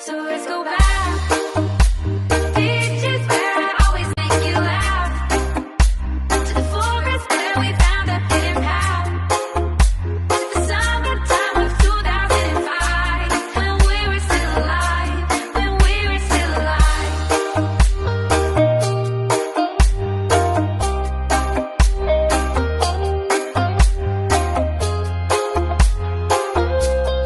So let's go back. Beaches where I always make you laugh, to the forest where we found a hidden path, to the summertime of 2005, when we were still alive, when we were still alive.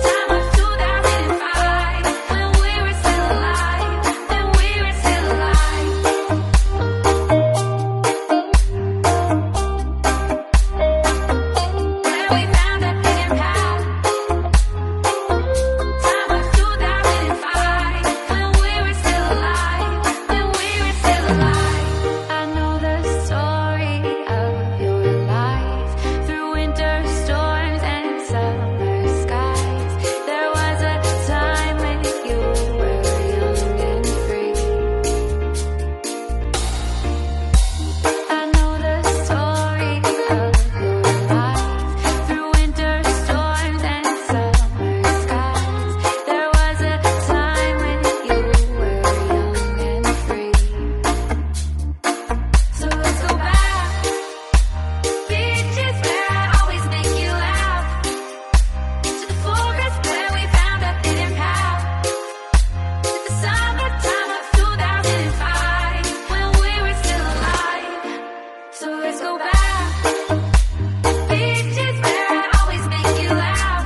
Time of 2005, when we were still alive, when we were still alive. Where we found a hidden path. Time of 2005, when we were still alive, when we were still alive. I know the story of your life, through winter storms and summer skies. There was a time when you were young and free. I know the story of your life, through winter storms and summer skies. There was a time when you were young and free. So let's go back. Beaches where I always make you laugh, to the forest where we found a hidden path, to the summertime of 2005, when we were still alive. So let's go back. Beaches where I always make you laugh,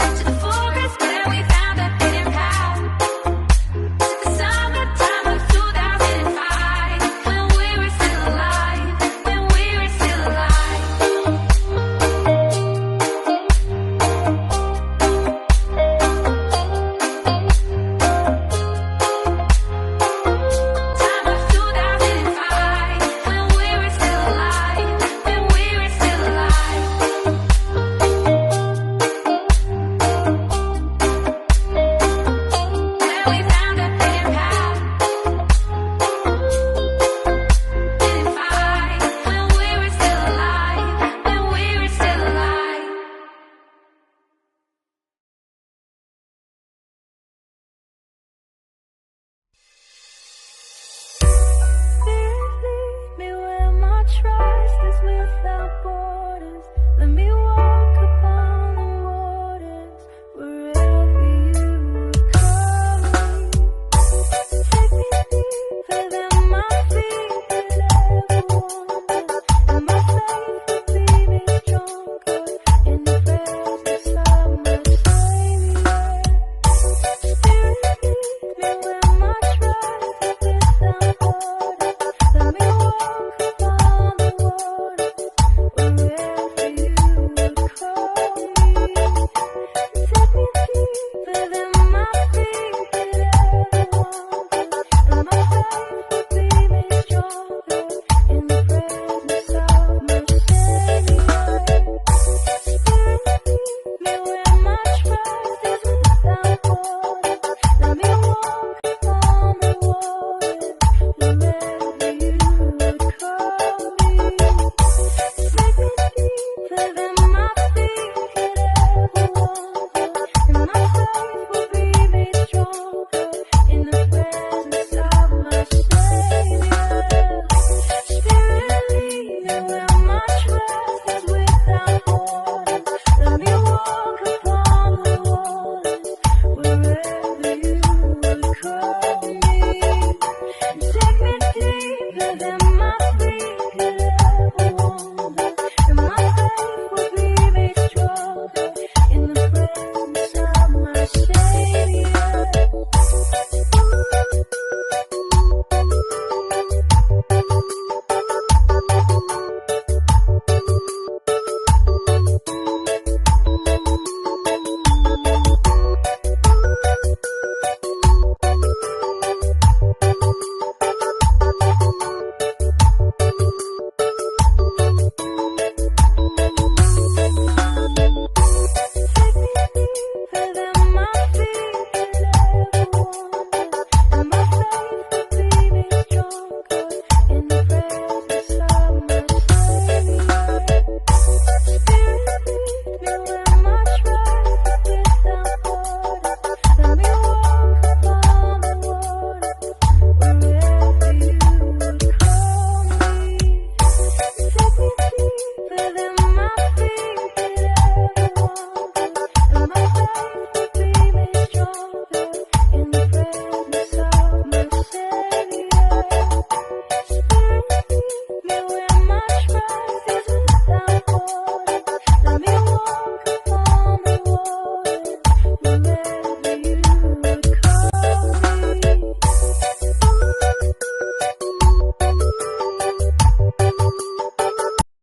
to the forest where we found a hidden path, to the summertime of 2005, when we were still alive, when we were still alive. Time of 2005, when we were still alive, when we were still alive. Where we found a hidden path. Hidden fight, when we were still alive, when we were still alive. Spirit, lead me where my trust is without borders.